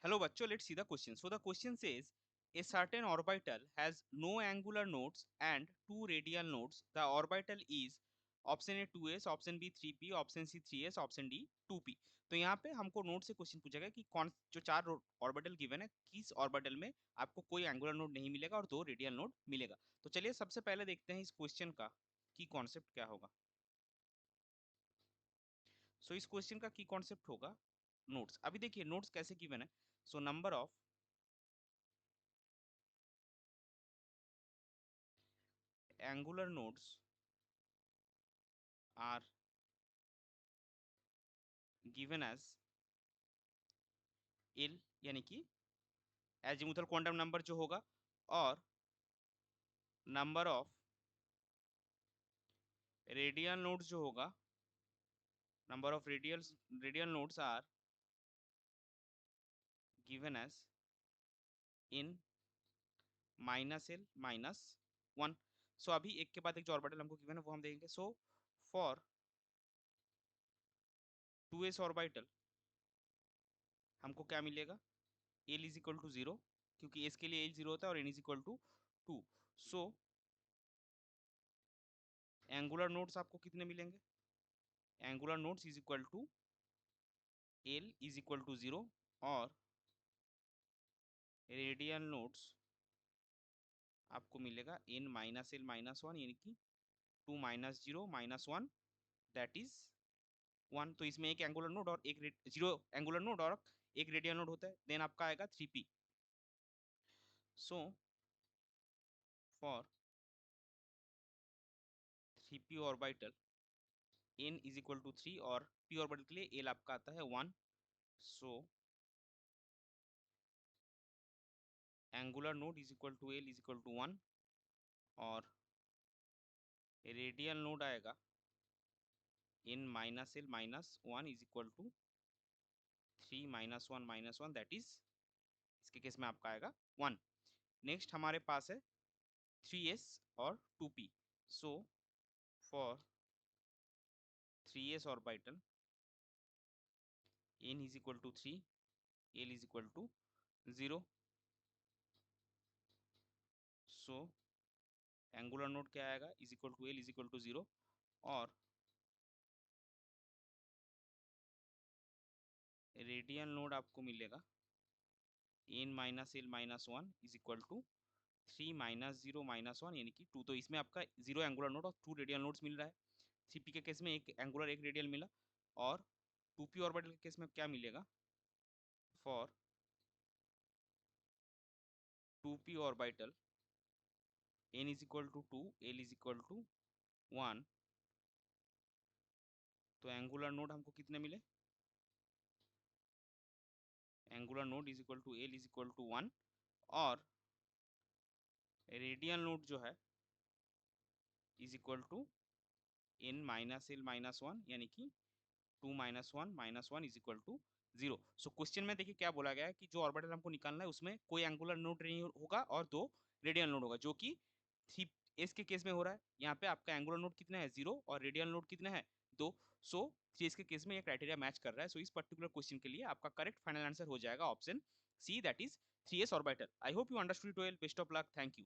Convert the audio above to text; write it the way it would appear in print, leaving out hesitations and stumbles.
Hello bachcho, let's see the question. So the question says a certain orbital has no angular nodes and two radial nodes. The orbital is option A 2s, option B 3p, option C 3s, option D 2p। तो यहाँ पे हमको node से question पूछेगा कि कौन जो चार ऑर्बिटल गिवन है किस ऑर्बिटल में आपको कोई एंगुलर नोड नहीं मिलेगा और दो रेडियल नोड मिलेगा। तो चलिए सबसे पहले देखते हैं इस क्वेश्चन का की कॉन्सेप्ट क्या होगा। सो इस क्वेश्चन का की कॉन्सेप्ट होगा नोड्स। अभी देखिए नोड्स कैसे गिवन है। So number of angular nodes are given as L यानी कि एजिमुथल क्वांटम नंबर जो होगा, और नंबर ऑफ रेडियल नोड्स जो होगा, number of radial nodes are given as in -L-1। सो अभी एक के बाद एक जो ऑर्बिटल हमको गिवन है वो हम देखेंगे। सो फॉर 2s ऑर्बिटल हमको क्या मिलेगा, L इज इक्वल टू 0, क्योंकि s के लिए L 0 होता है और n is equal to 2। So angular nodes आपको कितने मिलेंगे, angular nodes is equal to L is equal to 0 और रेडियल नोड्स आपको मिलेगा n-L-1 यानी कि 2 - 0 - 1 दैट इज 1। तो इसमें एक एंगुलर नोड और एक जीरो एंगुलर नोड और एक रेडियल नोड होता है, देन आपका आएगा 3p। So for 3p orbital n is equal to 3 और p ऑर्बिटल के लिए l आपका आता है 1। So angular node is equal to l is equal to 1 और रेडियल नोड आएगा n-L-1 is equal to 3 - 1 - 1 that is इसके केस में आपका आएगा 1। नेक्स्ट हमारे पास है 3s और 2p। So for 3s orbital n is equal to 3, l is equal to 0। So angular node क्या आएगा, is equal to l is equal to 0 और रेडियल नोड आपको मिलेगा n-L-1 इज इक्वल टू 3 - 0 - 1 यानी कि 2। तो इसमें आपका 0 एंगुलर नोड और 2 रेडियल नोड्स मिल रहा है। 3p के केस में एक एंगुलर एक रेडियल मिला, और 2p ऑर्बिटल के केस में क्या मिलेगा, for 2p orbital n is equal to 2, l is equal to 1। तो एंगुलर नोड हमको कितने मिले, angular node is equal to l is equal to 1 और रेडियल नोड जो है इज इक्वल टू n-L-1 यानी कि 2 - 1 - 1 is equal to 0। So question में देखिए क्या बोला गया है कि जो ऑर्बिटल हमको निकालना है उसमें कोई एंगुलर नोड नहीं होगा और दो रेडियल नोड होगा, जो कि 3s के केस में हो रहा है। यहाँ पे आपका एंगुलर नोड कितना है 0 और रेडियल नोड कितना है 2। सो 3s के केस में ये क्राइटेरिया मैच कर रहा है। सो इस पर्टिकुलर क्वेश्चन के लिए आपका करेक्ट फाइनल आंसर हो जाएगा option see that is 3s orbital. I hope you understood it well. Best of luck, thank you.